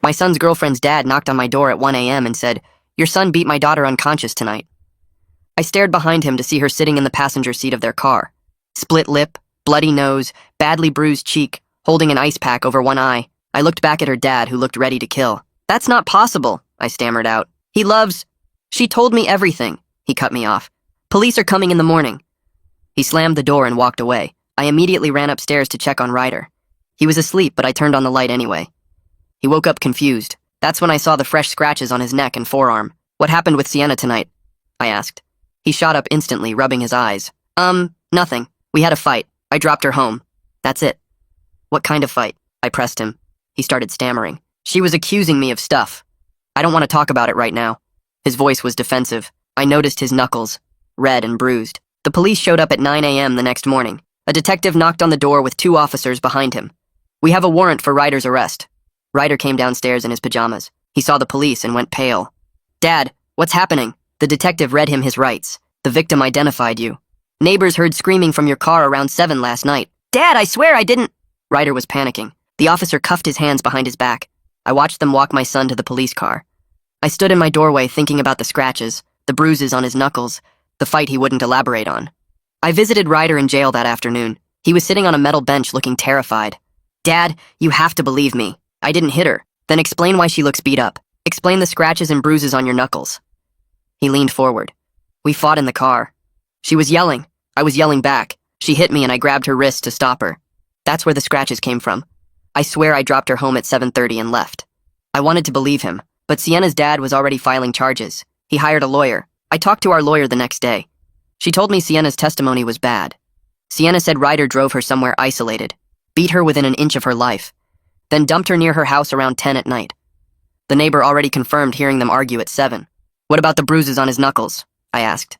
My son's girlfriend's dad knocked on my door at 1 a.m. and said, "Your son beat my daughter unconscious tonight." I stared behind him to see her sitting in the passenger seat of their car. Split lip, bloody nose, badly bruised cheek, holding an ice pack over one eye. I looked back at her dad, who looked ready to kill. "That's not possible," I stammered out. "He loves—" "She told me everything," he cut me off. "Police are coming in the morning." He slammed the door and walked away. I immediately ran upstairs to check on Ryder. He was asleep, but I turned on the light anyway. He woke up confused. That's when I saw the fresh scratches on his neck and forearm. "What happened with Sienna tonight?" I asked. He shot up instantly, rubbing his eyes. Nothing. We had a fight. I dropped her home. That's it." "What kind of fight?" I pressed him. He started stammering. "She was accusing me of stuff. I don't want to talk about it right now." His voice was defensive. I noticed his knuckles, red and bruised. The police showed up at 9 a.m. the next morning. A detective knocked on the door with 2 officers behind him. "We have a warrant for Ryder's arrest." Ryder came downstairs in his pajamas. He saw the police and went pale. "Dad, what's happening?" The detective read him his rights. "The victim identified you. Neighbors heard screaming from your car around 7 last night." "Dad, I swear I didn't—" Ryder was panicking. The officer cuffed his hands behind his back. I watched them walk my son to the police car. I stood in my doorway thinking about the scratches, the bruises on his knuckles, the fight he wouldn't elaborate on. I visited Ryder in jail that afternoon. He was sitting on a metal bench looking terrified. "Dad, you have to believe me. I didn't hit her." "Then explain why she looks beat up. Explain the scratches and bruises on your knuckles." He leaned forward. "We fought in the car. She was yelling. I was yelling back. She hit me and I grabbed her wrist to stop her. That's where the scratches came from. I swear I dropped her home at 7:30 and left." I wanted to believe him, but Sienna's dad was already filing charges. He hired a lawyer. I talked to our lawyer the next day. She told me Sienna's testimony was bad. Sienna said Ryder drove her somewhere isolated, beat her within an inch of her life, then dumped her near her house around 10 at night. The neighbor already confirmed hearing them argue at 7. "What about the bruises on his knuckles?" I asked.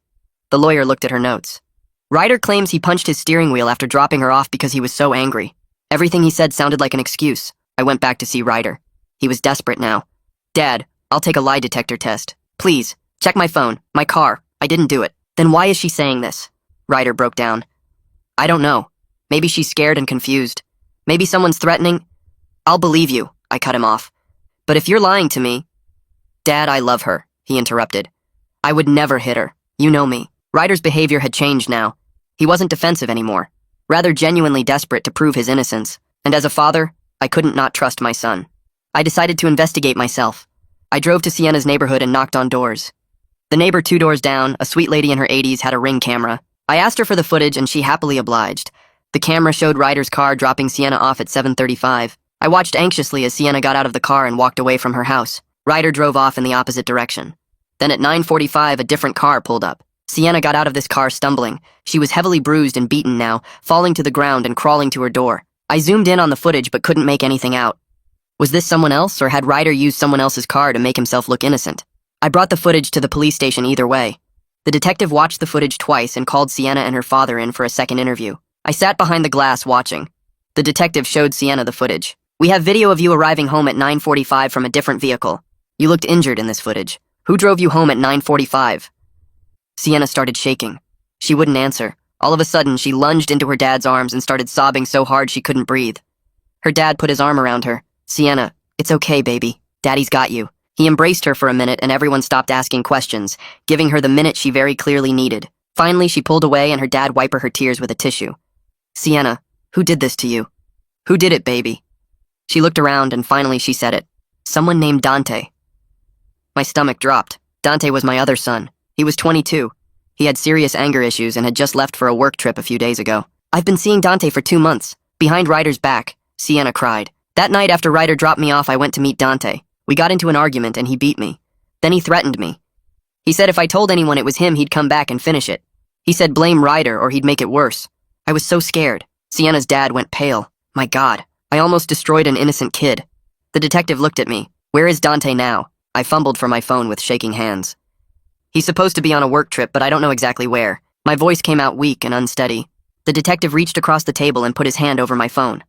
The lawyer looked at her notes. "Ryder claims he punched his steering wheel after dropping her off because he was so angry. Everything he said sounded like an excuse." I went back to see Ryder. He was desperate now. "Dad, I'll take a lie detector test. Please, check my phone, my car. I didn't do it." "Then why is she saying this?" Ryder broke down. "I don't know. Maybe she's scared and confused. Maybe someone's threatening—" "I'll believe you," I cut him off. "But if you're lying to me—" "Dad, I love her," he interrupted. "I would never hit her. You know me." Ryder's behavior had changed now. He wasn't defensive anymore, rather genuinely desperate to prove his innocence. And as a father, I couldn't not trust my son. I decided to investigate myself. I drove to Sienna's neighborhood and knocked on doors. The neighbor 2 doors down, a sweet lady in her 80s, had a Ring camera. I asked her for the footage and she happily obliged. The camera showed Ryder's car dropping Sienna off at 7:35. I watched anxiously as Sienna got out of the car and walked away from her house. Ryder drove off in the opposite direction. Then at 9:45, a different car pulled up. Sienna got out of this car stumbling. She was heavily bruised and beaten now, falling to the ground and crawling to her door. I zoomed in on the footage but couldn't make anything out. Was this someone else, or had Ryder used someone else's car to make himself look innocent? I brought the footage to the police station either way. The detective watched the footage twice and called Sienna and her father in for a second interview. I sat behind the glass watching. The detective showed Sienna the footage. "We have video of you arriving home at 9:45 from a different vehicle. You looked injured in this footage. Who drove you home at 9:45? Sienna started shaking. She wouldn't answer. All of a sudden, she lunged into her dad's arms and started sobbing so hard she couldn't breathe. Her dad put his arm around her. "Sienna, it's okay, baby. Daddy's got you." He embraced her for a minute and everyone stopped asking questions, giving her the minute she very clearly needed. Finally, she pulled away and her dad wiped her tears with a tissue. "Sienna, who did this to you? Who did it, baby?" She looked around and finally she said it. "Someone named Dante." My stomach dropped. Dante was my other son. He was 22. He had serious anger issues and had just left for a work trip a few days ago. "I've been seeing Dante for 2 months." Behind Ryder's back, Sienna cried. "That night after Ryder dropped me off, I went to meet Dante. We got into an argument and he beat me. Then he threatened me. He said if I told anyone it was him, he'd come back and finish it. He said blame Ryder or he'd make it worse. I was so scared." Sienna's dad went pale. "My God, I almost destroyed an innocent kid." The detective looked at me. "Where is Dante now?" I fumbled for my phone with shaking hands. "He's supposed to be on a work trip, but I don't know exactly where." My voice came out weak and unsteady. The detective reached across the table and put his hand over my phone.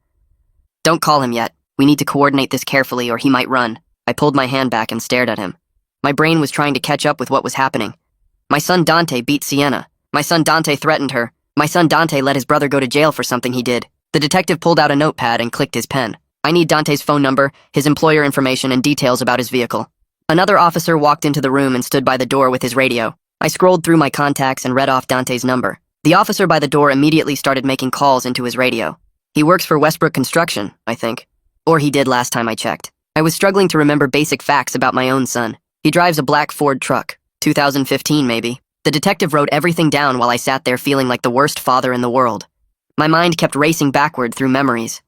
"Don't call him yet. We need to coordinate this carefully or he might run." I pulled my hand back and stared at him. My brain was trying to catch up with what was happening. My son Dante beat Sienna. My son Dante threatened her. My son Dante let his brother go to jail for something he did. The detective pulled out a notepad and clicked his pen. I need Dante's phone number, his employer information, and details about his vehicle. Another officer walked into the room and stood by the door with his radio. I scrolled through my contacts and read off Dante's number. The officer by the door immediately started making calls into his radio. He works for Westbrook Construction, I think. Or he did last time I checked. I was struggling to remember basic facts about my own son. He drives a black Ford truck. 2015, maybe. The detective wrote everything down while I sat there feeling like the worst father in the world. My mind kept racing backward through memories.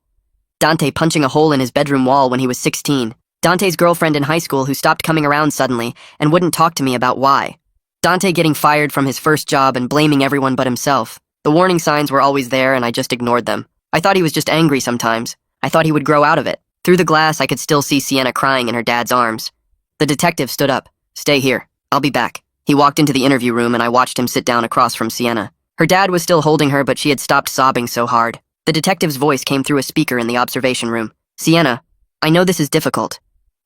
Dante punching a hole in his bedroom wall when he was 16. Dante's girlfriend in high school who stopped coming around suddenly and wouldn't talk to me about why. Dante getting fired from his first job and blaming everyone but himself. The warning signs were always there and I just ignored them. I thought he was just angry sometimes. I thought he would grow out of it. Through the glass, I could still see Sienna crying in her dad's arms. The detective stood up. Stay here. I'll be back. He walked into the interview room and I watched him sit down across from Sienna. Her dad was still holding her, but she had stopped sobbing so hard. The detective's voice came through a speaker in the observation room. Sienna, I know this is difficult.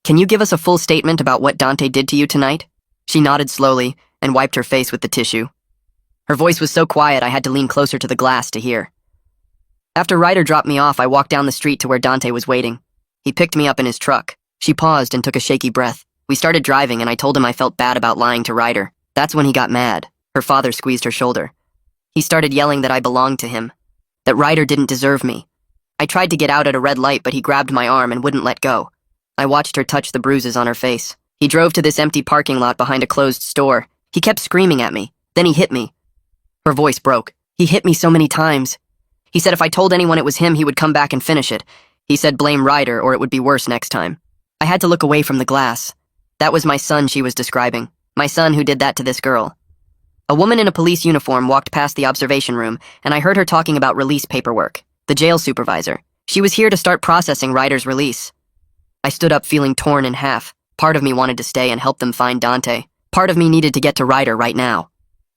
Can you give us a full statement about what Dante did to you tonight? She nodded slowly and wiped her face with the tissue. Her voice was so quiet I had to lean closer to the glass to hear. After Ryder dropped me off, I walked down the street to where Dante was waiting. He picked me up in his truck. She paused and took a shaky breath. We started driving and I told him I felt bad about lying to Ryder. That's when he got mad. Her father squeezed her shoulder. He started yelling that I belonged to him, that Ryder didn't deserve me. I tried to get out at a red light, but he grabbed my arm and wouldn't let go. I watched her touch the bruises on her face. He drove to this empty parking lot behind a closed store. He kept screaming at me. Then he hit me. Her voice broke. He hit me so many times. He said if I told anyone it was him, he would come back and finish it. He said blame Ryder or it would be worse next time. I had to look away from the glass. That was my son she was describing. My son who did that to this girl. A woman in a police uniform walked past the observation room, and I heard her talking about release paperwork. The jail supervisor. She was here to start processing Ryder's release. I stood up feeling torn in half. Part of me wanted to stay and help them find Dante. Part of me needed to get to Ryder right now.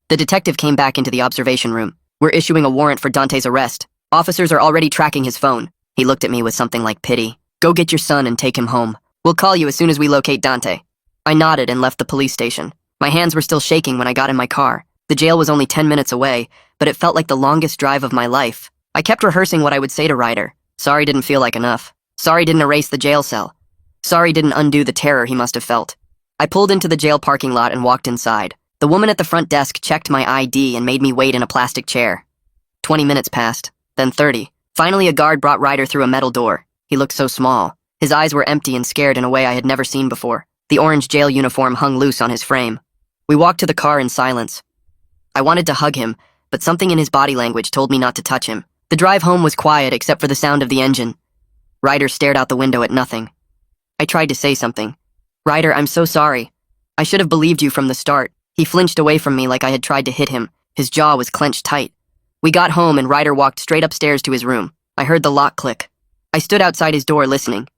The detective came back into the observation room. We're issuing a warrant for Dante's arrest. Officers are already tracking his phone. He looked at me with something like pity. Go get your son and take him home. We'll call you as soon as we locate Dante. I nodded and left the police station. My hands were still shaking when I got in my car. The jail was only 10 minutes away, but it felt like the longest drive of my life. I kept rehearsing what I would say to Ryder. Sorry didn't feel like enough. Sorry didn't erase the jail cell. Sorry didn't undo the terror he must have felt. I pulled into the jail parking lot and walked inside. The woman at the front desk checked my ID and made me wait in a plastic chair. 20 minutes passed, then 30. Finally, a guard brought Ryder through a metal door. He looked so small. His eyes were empty and scared in a way I had never seen before. The orange jail uniform hung loose on his frame. We walked to the car in silence. I wanted to hug him, but something in his body language told me not to touch him. The drive home was quiet except for the sound of the engine. Ryder stared out the window at nothing. I tried to say something. Ryder, I'm so sorry. I should have believed you from the start. He flinched away from me like I had tried to hit him. His jaw was clenched tight. We got home and Ryder walked straight upstairs to his room. I heard the lock click. I stood outside his door listening.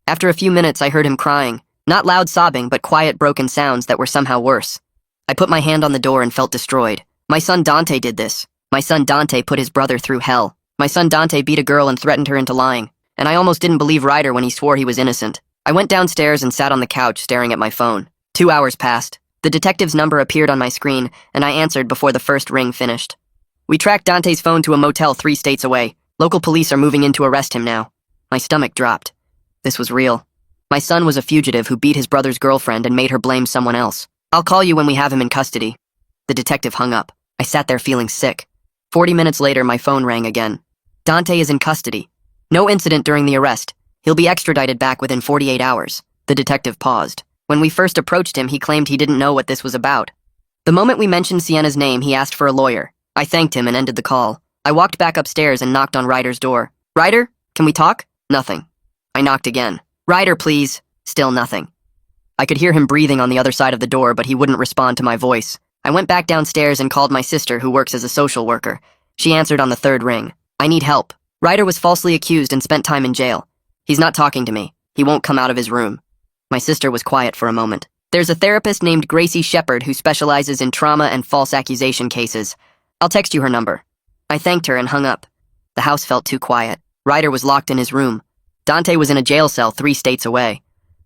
After a few minutes, I heard him crying. Not loud sobbing, but quiet broken sounds that were somehow worse. I put my hand on the door and felt destroyed. My son Dante did this. My son Dante put his brother through hell. My son Dante beat a girl and threatened her into lying. And I almost didn't believe Ryder when he swore he was innocent. I went downstairs and sat on the couch staring at my phone. 2 hours passed. The detective's number appeared on my screen, and I answered before the first ring finished. We tracked Dante's phone to a motel 3 states away. Local police are moving in to arrest him now. My stomach dropped. This was real. My son was a fugitive who beat his brother's girlfriend and made her blame someone else. I'll call you when we have him in custody. The detective hung up. I sat there feeling sick. 40 minutes later, my phone rang again. Dante is in custody. No incident during the arrest. He'll be extradited back within 48 hours. The detective paused. When we first approached him, he claimed he didn't know what this was about. The moment we mentioned Sienna's name, he asked for a lawyer. I thanked him and ended the call. I walked back upstairs and knocked on Ryder's door. Ryder, can we talk? Nothing. I knocked again. Ryder, please. Still nothing. I could hear him breathing on the other side of the door, but he wouldn't respond to my voice. I went back downstairs and called my sister, who works as a social worker. She answered on the 3rd ring. I need help. Ryder was falsely accused and spent time in jail. He's not talking to me. He won't come out of his room. My sister was quiet for a moment. There's a therapist named Gracie Shepard who specializes in trauma and false accusation cases. I'll text you her number. I thanked her and hung up. The house felt too quiet. Ryder was locked in his room. Dante was in a jail cell 3 states away.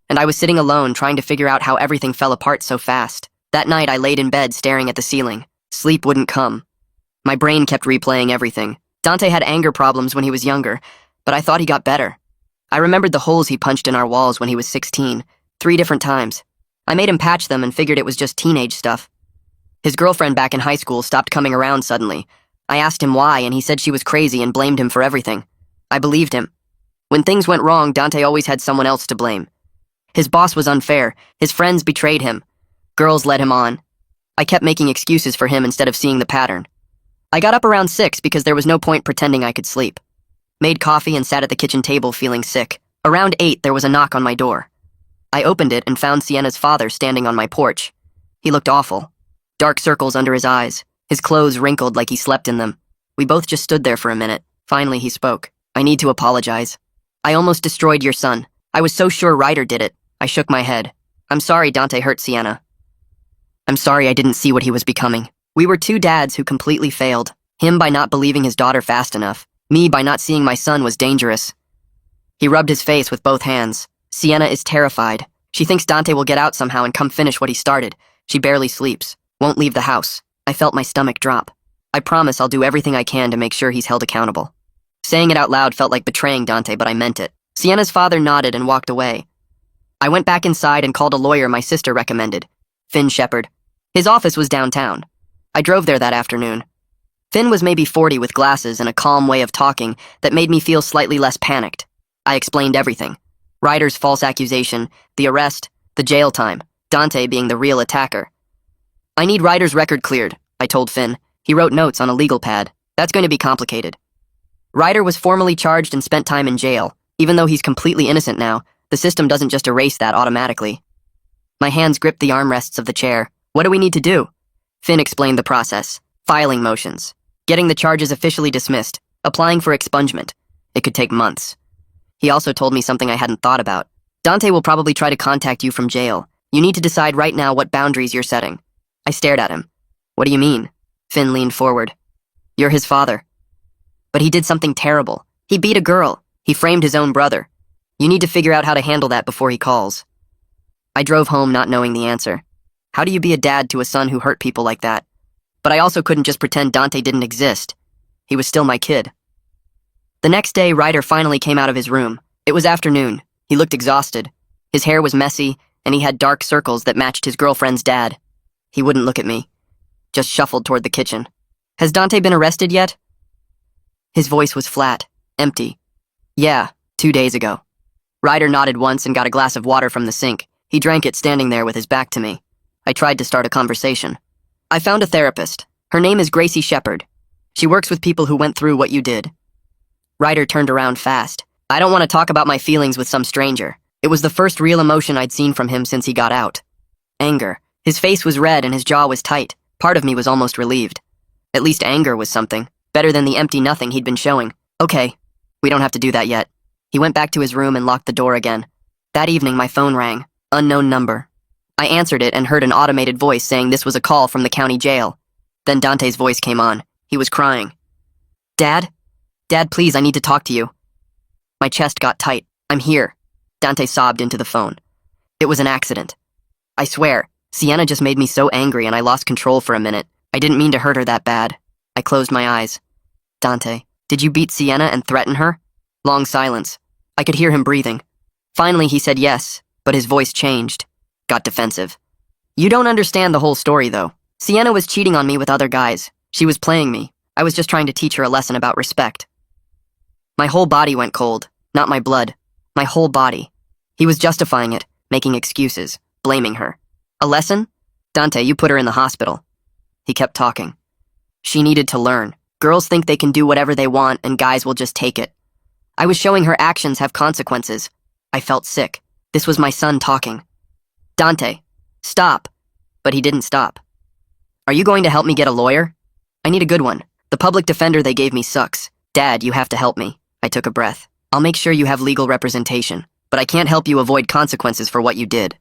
And I was sitting alone trying to figure out how everything fell apart so fast. That night I laid in bed staring at the ceiling. Sleep wouldn't come. My brain kept replaying everything. Dante had anger problems when he was younger, but I thought he got better. I remembered the holes he punched in our walls when he was 16, 3 different times. I made him patch them and figured it was just teenage stuff. His girlfriend back in high school stopped coming around suddenly. I asked him why, and he said she was crazy and blamed him for everything. I believed him. When things went wrong, Dante always had someone else to blame. His boss was unfair. His friends betrayed him. Girls led him on. I kept making excuses for him instead of seeing the pattern. I got up around 6 because there was no point pretending I could sleep. Made coffee and sat at the kitchen table feeling sick. Around 8, there was a knock on my door. I opened it and found Sienna's father standing on my porch. He looked awful. Dark circles under his eyes. His clothes wrinkled like he slept in them. We both just stood there for a minute. Finally, he spoke. I need to apologize. I almost destroyed your son. I was so sure Ryder did it. I shook my head. I'm sorry Dante hurt Sienna. I'm sorry I didn't see what he was becoming. We were 2 dads who completely failed. Him by not believing his daughter fast enough. Me by not seeing my son was dangerous. He rubbed his face with both hands. Sienna is terrified. She thinks Dante will get out somehow and come finish what he started. She barely sleeps. Won't leave the house. I felt my stomach drop. I promise I'll do everything I can to make sure he's held accountable. Saying it out loud felt like betraying Dante, but I meant it. Sienna's father nodded and walked away. I went back inside and called a lawyer my sister recommended, Finn Shepard. His office was downtown. I drove there that afternoon. Finn was maybe 40 with glasses and a calm way of talking that made me feel slightly less panicked. I explained everything. Ryder's false accusation, the arrest, the jail time, Dante being the real attacker. I need Ryder's record cleared, I told Finn. He wrote notes on a legal pad. That's going to be complicated. Ryder was formally charged and spent time in jail. Even though he's completely innocent now, the system doesn't just erase that automatically. My hands gripped the armrests of the chair. What do we need to do? Finn explained the process. Filing motions. Getting the charges officially dismissed. Applying for expungement. It could take months. He also told me something I hadn't thought about. Dante will probably try to contact you from jail. You need to decide right now what boundaries you're setting. I stared at him. What do you mean? Finn leaned forward. You're his father. But he did something terrible. He beat a girl. He framed his own brother. You need to figure out how to handle that before he calls. I drove home not knowing the answer. How do you be a dad to a son who hurt people like that? But I also couldn't just pretend Dante didn't exist. He was still my kid. The next day, Ryder finally came out of his room. It was afternoon. He looked exhausted. His hair was messy, and he had dark circles that matched his girlfriend's dad. He wouldn't look at me. Just shuffled toward the kitchen. Has Dante been arrested yet? His voice was flat, empty. Yeah, 2 days ago. Ryder nodded once and got a glass of water from the sink. He drank it standing there with his back to me. I tried to start a conversation. I found a therapist. Her name is Gracie Shepard. She works with people who went through what you did. Ryder turned around fast. I don't want to talk about my feelings with some stranger. It was the first real emotion I'd seen from him since he got out. Anger. His face was red and his jaw was tight. Part of me was almost relieved. At least anger was something. Better than the empty nothing he'd been showing. Okay, we don't have to do that yet. He went back to his room and locked the door again. That evening, my phone rang. Unknown number. I answered it and heard an automated voice saying this was a call from the county jail. Then Dante's voice came on. He was crying. Dad? Dad, please, I need to talk to you. My chest got tight. I'm here. Dante sobbed into the phone. It was an accident. I swear, Sienna just made me so angry and I lost control for a minute. I didn't mean to hurt her that bad. I closed my eyes. Dante, did you beat Sienna and threaten her? Long silence. I could hear him breathing. Finally, he said yes, but his voice changed. Got defensive. You don't understand the whole story, though. Sienna was cheating on me with other guys. She was playing me. I was just trying to teach her a lesson about respect. My whole body went cold. Not my blood. My whole body. He was justifying it, making excuses, blaming her. A lesson? Dante, you put her in the hospital. He kept talking. She needed to learn. Girls think they can do whatever they want and guys will just take it. I was showing her actions have consequences. I felt sick. This was my son talking. Dante, stop. But he didn't stop. Are you going to help me get a lawyer? I need a good one. The public defender they gave me sucks. Dad, you have to help me. I took a breath. I'll make sure you have legal representation, but I can't help you avoid consequences for what you did.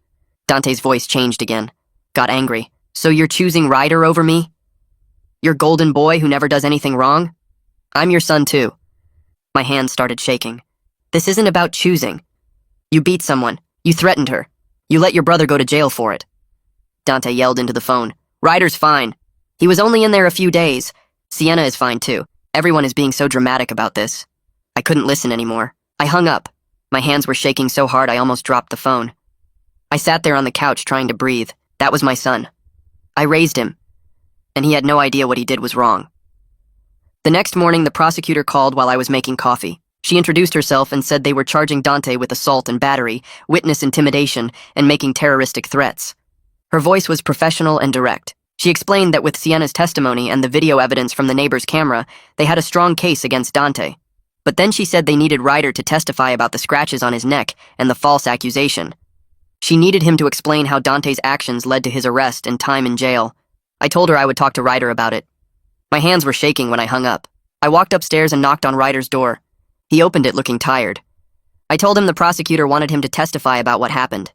Dante's voice changed again. Got angry. So you're choosing Ryder over me? Your golden boy who never does anything wrong? I'm your son too. My hands started shaking. This isn't about choosing. You beat someone. You threatened her. You let your brother go to jail for it. Dante yelled into the phone. Ryder's fine. He was only in there a few days. Sienna is fine too. Everyone is being so dramatic about this. I couldn't listen anymore. I hung up. My hands were shaking so hard I almost dropped the phone. I sat there on the couch trying to breathe. That was my son. I raised him, and he had no idea what he did was wrong. The next morning, the prosecutor called while I was making coffee. She introduced herself and said they were charging Dante with assault and battery, witness intimidation, and making terroristic threats. Her voice was professional and direct. She explained that with Sienna's testimony and the video evidence from the neighbor's camera, they had a strong case against Dante. But then she said they needed Ryder to testify about the scratches on his neck and the false accusation. She needed him to explain how Dante's actions led to his arrest and time in jail. I told her I would talk to Ryder about it. My hands were shaking when I hung up. I walked upstairs and knocked on Ryder's door. He opened it looking tired. I told him the prosecutor wanted him to testify about what happened.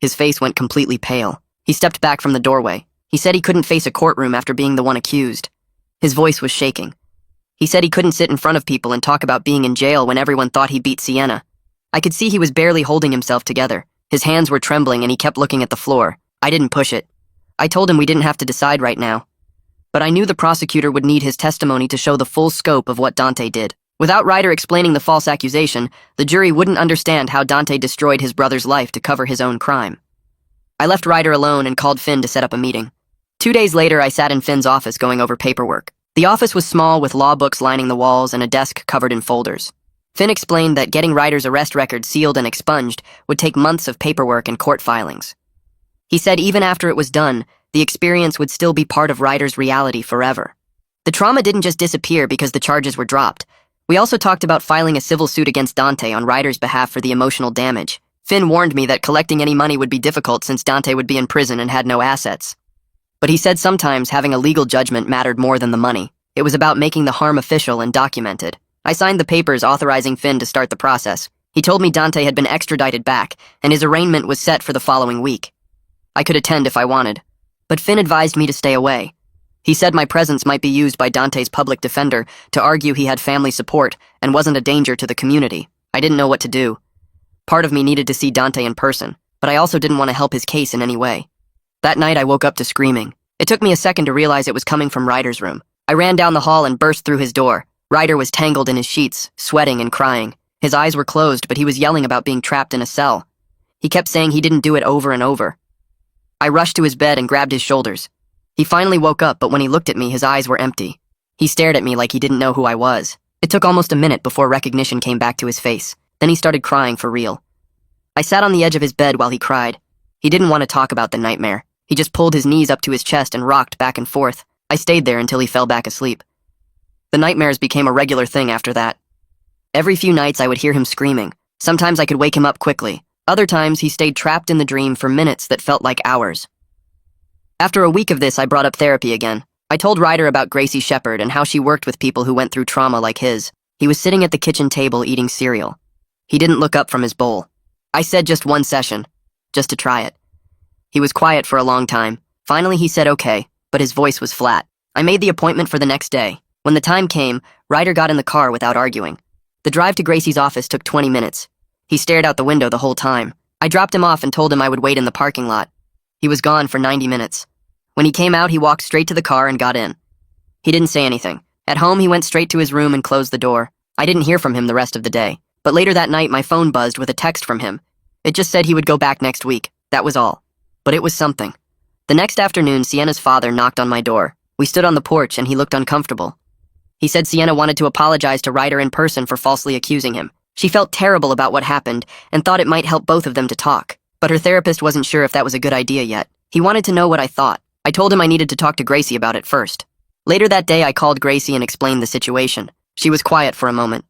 His face went completely pale. He stepped back from the doorway. He said he couldn't face a courtroom after being the one accused. His voice was shaking. He said he couldn't sit in front of people and talk about being in jail when everyone thought he beat Sienna. I could see he was barely holding himself together. His hands were trembling and he kept looking at the floor. I didn't push it. I told him we didn't have to decide right now. But I knew the prosecutor would need his testimony to show the full scope of what Dante did. Without Ryder explaining the false accusation, the jury wouldn't understand how Dante destroyed his brother's life to cover his own crime. I left Ryder alone and called Finn to set up a meeting. 2 days later, I sat in Finn's office going over paperwork. The office was small with law books lining the walls and a desk covered in folders. Finn explained that getting Ryder's arrest record sealed and expunged would take months of paperwork and court filings. He said even after it was done, the experience would still be part of Ryder's reality forever. The trauma didn't just disappear because the charges were dropped. We also talked about filing a civil suit against Dante on Ryder's behalf for the emotional damage. Finn warned me that collecting any money would be difficult since Dante would be in prison and had no assets. But he said sometimes having a legal judgment mattered more than the money. It was about making the harm official and documented. I signed the papers authorizing Finn to start the process. He told me Dante had been extradited back, and his arraignment was set for the following week. I could attend if I wanted, but Finn advised me to stay away. He said my presence might be used by Dante's public defender to argue he had family support and wasn't a danger to the community. I didn't know what to do. Part of me needed to see Dante in person, but I also didn't want to help his case in any way. That night I woke up to screaming. It took me a second to realize it was coming from Ryder's room. I ran down the hall and burst through his door. Ryder was tangled in his sheets, sweating and crying. His eyes were closed, but he was yelling about being trapped in a cell. He kept saying he didn't do it over and over. I rushed to his bed and grabbed his shoulders. He finally woke up, but when he looked at me, his eyes were empty. He stared at me like he didn't know who I was. It took almost a minute before recognition came back to his face. Then he started crying for real. I sat on the edge of his bed while he cried. He didn't want to talk about the nightmare. He just pulled his knees up to his chest and rocked back and forth. I stayed there until he fell back asleep. The nightmares became a regular thing after that. Every few nights I would hear him screaming. Sometimes I could wake him up quickly. Other times he stayed trapped in the dream for minutes that felt like hours. After a week of this, I brought up therapy again. I told Ryder about Gracie Shepard and how she worked with people who went through trauma like his. He was sitting at the kitchen table eating cereal. He didn't look up from his bowl. I said just one session, just to try it. He was quiet for a long time. Finally he said okay, but his voice was flat. I made the appointment for the next day. When the time came, Ryder got in the car without arguing. The drive to Gracie's office took 20 minutes. He stared out the window the whole time. I dropped him off and told him I would wait in the parking lot. He was gone for 90 minutes. When he came out, he walked straight to the car and got in. He didn't say anything. At home, he went straight to his room and closed the door. I didn't hear from him the rest of the day. But later that night, my phone buzzed with a text from him. It just said he would go back next week. That was all. But it was something. The next afternoon, Sienna's father knocked on my door. We stood on the porch and he looked uncomfortable. He said Sienna wanted to apologize to Ryder in person for falsely accusing him. She felt terrible about what happened and thought it might help both of them to talk. But her therapist wasn't sure if that was a good idea yet. He wanted to know what I thought. I told him I needed to talk to Gracie about it first. Later that day, I called Gracie and explained the situation. She was quiet for a moment.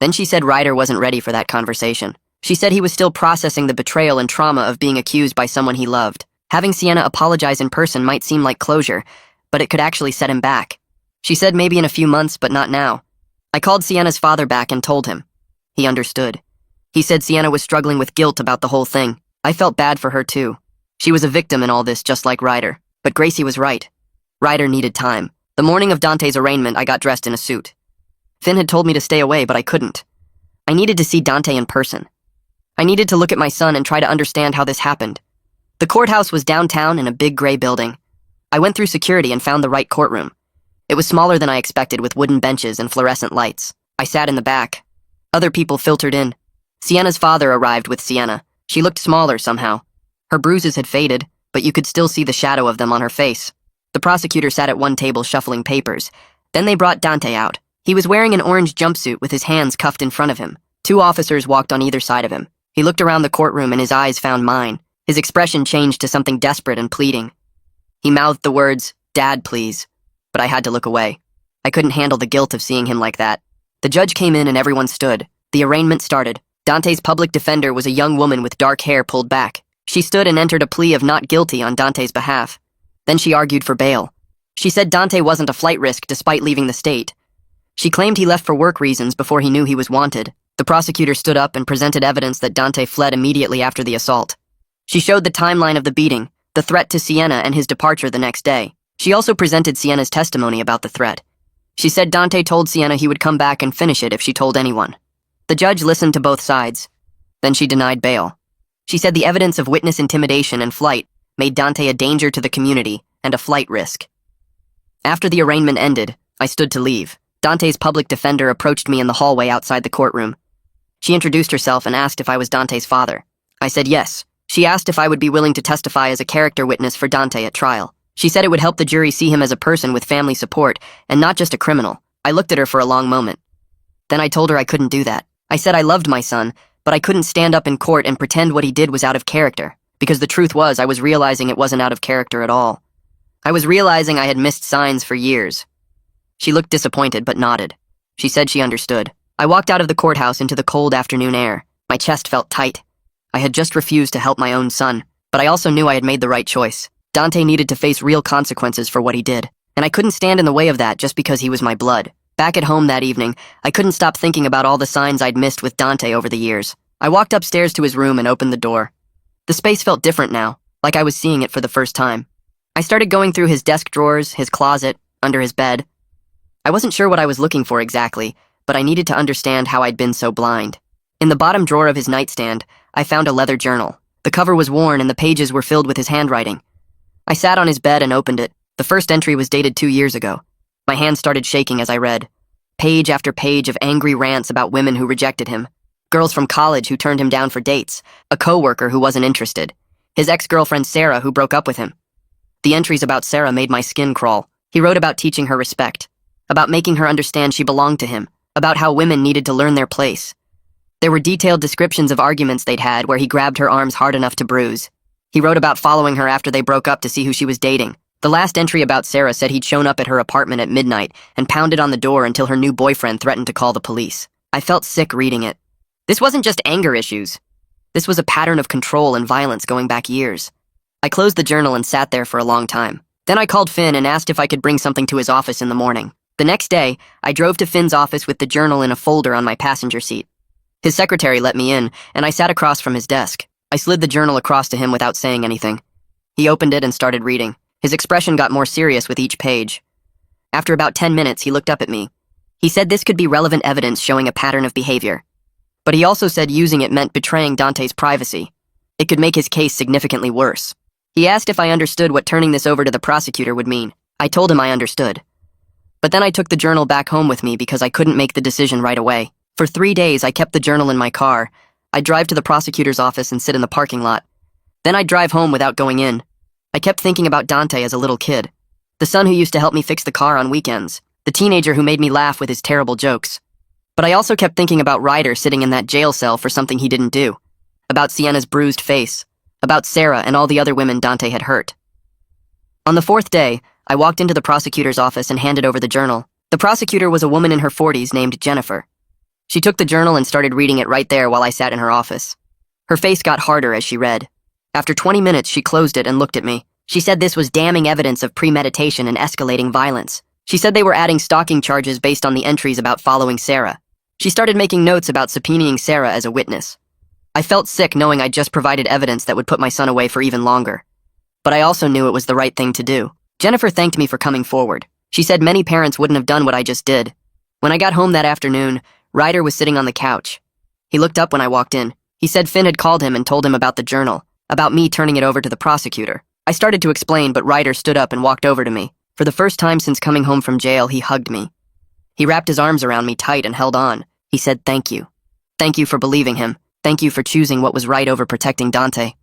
Then she said Ryder wasn't ready for that conversation. She said he was still processing the betrayal and trauma of being accused by someone he loved. Having Sienna apologize in person might seem like closure, but it could actually set him back. She said maybe in a few months, but not now. I called Sienna's father back and told him. He understood. He said Sienna was struggling with guilt about the whole thing. I felt bad for her too. She was a victim in all this just like Ryder. But Gracie was right. Ryder needed time. The morning of Dante's arraignment, I got dressed in a suit. Finn had told me to stay away, but I couldn't. I needed to see Dante in person. I needed to look at my son and try to understand how this happened. The courthouse was downtown in a big gray building. I went through security and found the right courtroom. It was smaller than I expected with wooden benches and fluorescent lights. I sat in the back. Other people filtered in. Sienna's father arrived with Sienna. She looked smaller somehow. Her bruises had faded, but you could still see the shadow of them on her face. The prosecutor sat at one table shuffling papers. Then they brought Dante out. He was wearing an orange jumpsuit with his hands cuffed in front of him. Two officers walked on either side of him. He looked around the courtroom and his eyes found mine. His expression changed to something desperate and pleading. He mouthed the words, "Dad, please." But I had to look away. I couldn't handle the guilt of seeing him like that. The judge came in and everyone stood. The arraignment started. Dante's public defender was a young woman with dark hair pulled back. She stood and entered a plea of not guilty on Dante's behalf. Then she argued for bail. She said Dante wasn't a flight risk despite leaving the state. She claimed he left for work reasons before he knew he was wanted. The prosecutor stood up and presented evidence that Dante fled immediately after the assault. She showed the timeline of the beating, the threat to Sienna and his departure the next day. She also presented Sienna's testimony about the threat. She said Dante told Sienna he would come back and finish it if she told anyone. The judge listened to both sides. Then she denied bail. She said the evidence of witness intimidation and flight made Dante a danger to the community and a flight risk. After the arraignment ended, I stood to leave. Dante's public defender approached me in the hallway outside the courtroom. She introduced herself and asked if I was Dante's father. I said yes. She asked if I would be willing to testify as a character witness for Dante at trial. She said it would help the jury see him as a person with family support and not just a criminal. I looked at her for a long moment. Then I told her I couldn't do that. I said I loved my son, but I couldn't stand up in court and pretend what he did was out of character, because the truth was I was realizing it wasn't out of character at all. I was realizing I had missed signs for years. She looked disappointed but nodded. She said she understood. I walked out of the courthouse into the cold afternoon air. My chest felt tight. I had just refused to help my own son, but I also knew I had made the right choice. Dante needed to face real consequences for what he did, and I couldn't stand in the way of that just because he was my blood. Back at home that evening, I couldn't stop thinking about all the signs I'd missed with Dante over the years. I walked upstairs to his room and opened the door. The space felt different now, like I was seeing it for the first time. I started going through his desk drawers, his closet, under his bed. I wasn't sure what I was looking for exactly, but I needed to understand how I'd been so blind. In the bottom drawer of his nightstand, I found a leather journal. The cover was worn and the pages were filled with his handwriting. I sat on his bed and opened it. The first entry was dated 2 years ago. My hand started shaking as I read. Page after page of angry rants about women who rejected him. Girls from college who turned him down for dates. A coworker who wasn't interested. His ex-girlfriend Sarah who broke up with him. The entries about Sarah made my skin crawl. He wrote about teaching her respect. About making her understand she belonged to him. About how women needed to learn their place. There were detailed descriptions of arguments they'd had where he grabbed her arms hard enough to bruise. He wrote about following her after they broke up to see who she was dating. The last entry about Sarah said he'd shown up at her apartment at midnight and pounded on the door until her new boyfriend threatened to call the police. I felt sick reading it. This wasn't just anger issues. This was a pattern of control and violence going back years. I closed the journal and sat there for a long time. Then I called Finn and asked if I could bring something to his office in the morning. The next day, I drove to Finn's office with the journal in a folder on my passenger seat. His secretary let me in, and I sat across from his desk. I slid the journal across to him without saying anything. He opened it and started reading. His expression got more serious with each page. After about 10 minutes, he looked up at me. He said this could be relevant evidence showing a pattern of behavior. But he also said using it meant betraying Dante's privacy. It could make his case significantly worse. He asked if I understood what turning this over to the prosecutor would mean. I told him I understood. But then I took the journal back home with me because I couldn't make the decision right away. For 3 days, I kept the journal in my car. I'd drive to the prosecutor's office and sit in the parking lot. Then I'd drive home without going in. I kept thinking about Dante as a little kid. The son who used to help me fix the car on weekends. The teenager who made me laugh with his terrible jokes. But I also kept thinking about Ryder sitting in that jail cell for something he didn't do. About Sienna's bruised face. About Sarah and all the other women Dante had hurt. On the 4th day, I walked into the prosecutor's office and handed over the journal. The prosecutor was a woman in her 40s named Jennifer. She took the journal and started reading it right there while I sat in her office. Her face got harder as she read. After 20 minutes, she closed it and looked at me. She said this was damning evidence of premeditation and escalating violence. She said they were adding stalking charges based on the entries about following Sarah. She started making notes about subpoenaing Sarah as a witness. I felt sick knowing I'd just provided evidence that would put my son away for even longer. But I also knew it was the right thing to do. Jennifer thanked me for coming forward. She said many parents wouldn't have done what I just did. When I got home that afternoon, Ryder was sitting on the couch. He looked up when I walked in. He said Finn had called him and told him about the journal, about me turning it over to the prosecutor. I started to explain, but Ryder stood up and walked over to me. For the first time since coming home from jail, he hugged me. He wrapped his arms around me tight and held on. He said, "Thank you. Thank you for believing him." Thank you for choosing what was right over protecting Dante.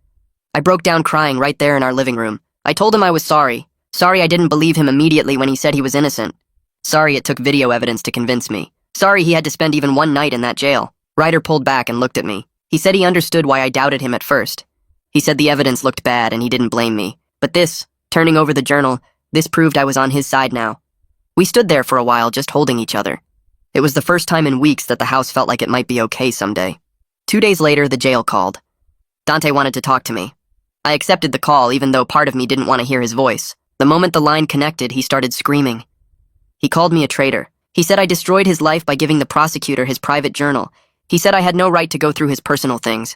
I broke down crying right there in our living room. I told him I was sorry. Sorry I didn't believe him immediately when he said he was innocent. Sorry it took video evidence to convince me. Sorry he had to spend even one night in that jail. Ryder pulled back and looked at me. He said he understood why I doubted him at first. He said the evidence looked bad and he didn't blame me. But this, turning over the journal, this proved I was on his side now. We stood there for a while just holding each other. It was the first time in weeks that the house felt like it might be okay someday. 2 days later, the jail called. Dante wanted to talk to me. I accepted the call even though part of me didn't want to hear his voice. The moment the line connected, he started screaming. He called me a traitor. He said I destroyed his life by giving the prosecutor his private journal. He said I had no right to go through his personal things.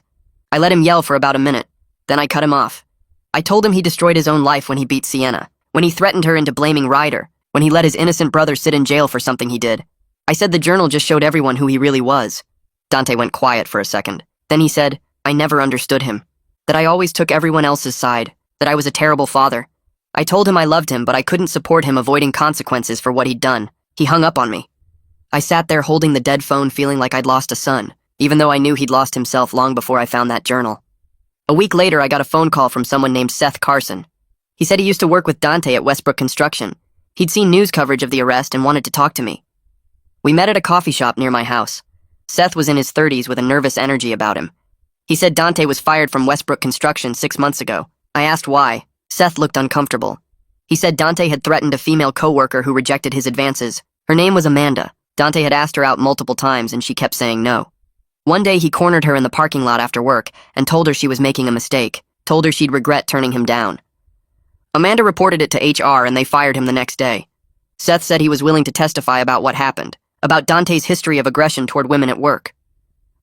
I let him yell for about a minute. Then I cut him off. I told him he destroyed his own life when he beat Sienna, when he threatened her into blaming Ryder, when he let his innocent brother sit in jail for something he did. I said the journal just showed everyone who he really was. Dante went quiet for a second. Then he said, I never understood him. That I always took everyone else's side. That I was a terrible father. I told him I loved him, but I couldn't support him avoiding consequences for what he'd done. He hung up on me. I sat there holding the dead phone feeling like I'd lost a son, even though I knew he'd lost himself long before I found that journal. A week later, I got a phone call from someone named Seth Carson. He said he used to work with Dante at Westbrook Construction. He'd seen news coverage of the arrest and wanted to talk to me. We met at a coffee shop near my house. Seth was in his 30s with a nervous energy about him. He said Dante was fired from Westbrook Construction 6 months ago. I asked why. Seth looked uncomfortable. He said Dante had threatened a female coworker who rejected his advances. Her name was Amanda. Dante had asked her out multiple times and she kept saying no. One day he cornered her in the parking lot after work and told her she was making a mistake, told her she'd regret turning him down. Amanda reported it to HR and they fired him the next day. Seth said he was willing to testify about what happened, about Dante's history of aggression toward women at work.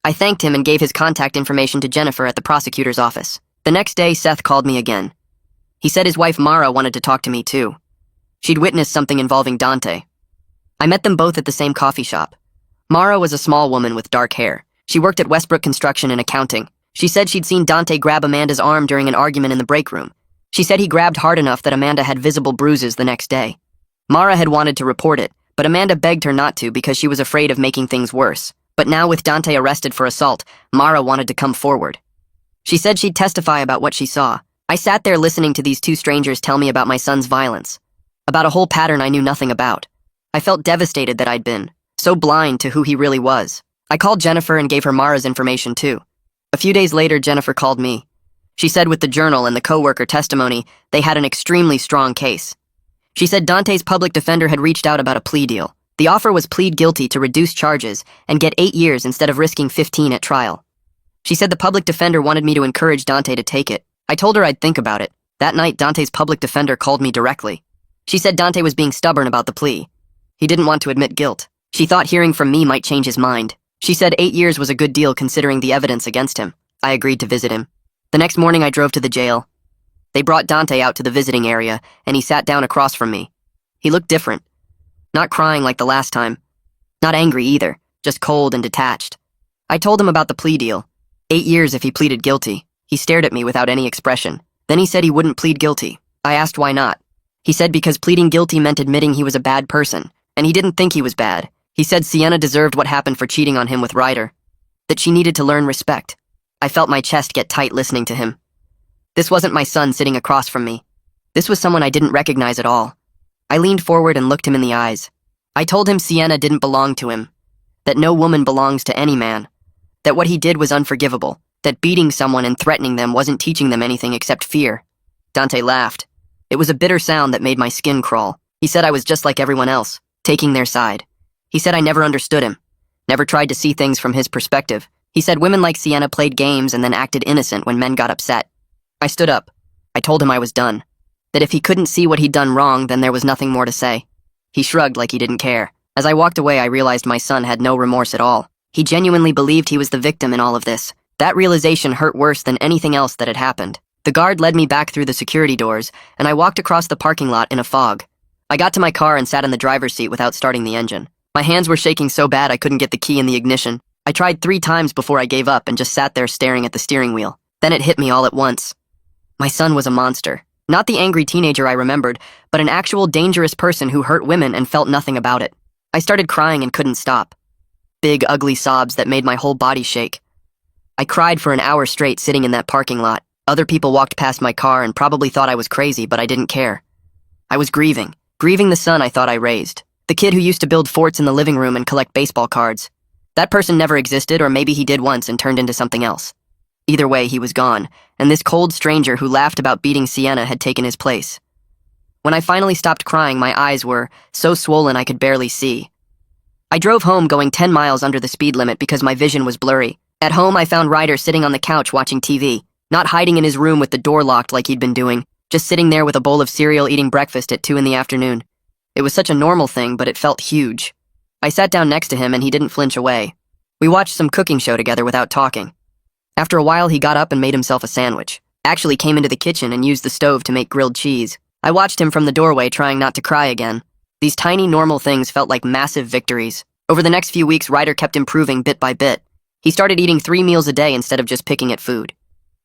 I thanked him and gave his contact information to Jennifer at the prosecutor's office. The next day, Seth called me again. He said his wife Mara wanted to talk to me too. She'd witnessed something involving Dante. I met them both at the same coffee shop. Mara was a small woman with dark hair. She worked at Westbrook Construction in accounting. She said she'd seen Dante grab Amanda's arm during an argument in the break room. She said he grabbed hard enough that Amanda had visible bruises the next day. Mara had wanted to report it, but Amanda begged her not to because she was afraid of making things worse. But now with Dante arrested for assault, Mara wanted to come forward. She said she'd testify about what she saw. I sat there listening to these two strangers tell me about my son's violence, about a whole pattern I knew nothing about. I felt devastated that I'd been so blind to who he really was. I called Jennifer and gave her Mara's information too. A few days later, Jennifer called me. She said with the journal and the coworker testimony, they had an extremely strong case. She said Dante's public defender had reached out about a plea deal. The offer was plead guilty to reduce charges and get 8 years instead of risking 15 at trial. She said the public defender wanted me to encourage Dante to take it. I told her I'd think about it. That night, Dante's public defender called me directly. She said Dante was being stubborn about the plea. He didn't want to admit guilt. She thought hearing from me might change his mind. She said 8 years was a good deal considering the evidence against him. I agreed to visit him. The next morning, I drove to the jail. They brought Dante out to the visiting area, and he sat down across from me. He looked different. Not crying like the last time. Not angry either, just cold and detached. I told him about the plea deal. 8 years if he pleaded guilty. He stared at me without any expression. Then he said he wouldn't plead guilty. I asked why not. He said because pleading guilty meant admitting he was a bad person, and he didn't think he was bad. He said Sienna deserved what happened for cheating on him with Ryder, that she needed to learn respect. I felt my chest get tight listening to him. This wasn't my son sitting across from me. This was someone I didn't recognize at all. I leaned forward and looked him in the eyes. I told him Sienna didn't belong to him, that no woman belongs to any man, that what he did was unforgivable, that beating someone and threatening them wasn't teaching them anything except fear. Dante laughed. It was a bitter sound that made my skin crawl. He said I was just like everyone else, taking their side. He said I never understood him, never tried to see things from his perspective. He said women like Sienna played games and then acted innocent when men got upset. I stood up. I told him I was done, that if he couldn't see what he'd done wrong, then there was nothing more to say. He shrugged like he didn't care. As I walked away, I realized my son had no remorse at all. He genuinely believed he was the victim in all of this. That realization hurt worse than anything else that had happened. The guard led me back through the security doors, and I walked across the parking lot in a fog. I got to my car and sat in the driver's seat without starting the engine. My hands were shaking so bad I couldn't get the key in the ignition. I tried 3 times before I gave up and just sat there staring at the steering wheel. Then it hit me all at once. My son was a monster. Not the angry teenager I remembered, but an actual dangerous person who hurt women and felt nothing about it. I started crying and couldn't stop. Big, ugly sobs that made my whole body shake. I I cried for an hour straight sitting in that parking lot. Other people walked past my car and probably thought I was crazy, but I didn't care. I was grieving the son I thought I raised. The kid who used to build forts in the living room and collect baseball cards. That person never existed, or maybe he did once and turned into something else. Either way, he was gone, and this cold stranger who laughed about beating Sienna had taken his place. When I finally stopped crying, my eyes were so swollen I could barely see. I drove home going 10 miles under the speed limit because my vision was blurry. At home, I found Ryder sitting on the couch watching TV, not hiding in his room with the door locked like he'd been doing, just sitting there with a bowl of cereal eating breakfast at 2 in the afternoon. It was such a normal thing, but it felt huge. I sat down next to him and he didn't flinch away. We watched some cooking show together without talking. After a while, he got up and made himself a sandwich. Actually came into the kitchen and used the stove to make grilled cheese. I watched him from the doorway, trying not to cry again. These tiny, normal things felt like massive victories. Over the next few weeks, Ryder kept improving bit by bit. He started eating 3 meals a day instead of just picking at food.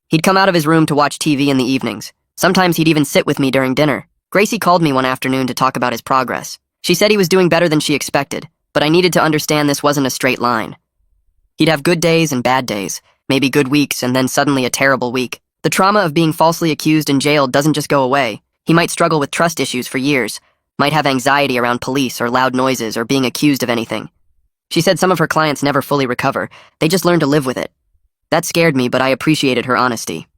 He'd come out of his room to watch TV in the evenings. Sometimes he'd even sit with me during dinner. Gracie called me one afternoon to talk about his progress. She said he was doing better than she expected, but I needed to understand this wasn't a straight line. He'd have good days and bad days, maybe good weeks and then suddenly a terrible week. The trauma of being falsely accused and jailed doesn't just go away. He might struggle with trust issues for years, might have anxiety around police or loud noises or being accused of anything. She said some of her clients never fully recover, they just learn to live with it. That scared me, but I appreciated her honesty.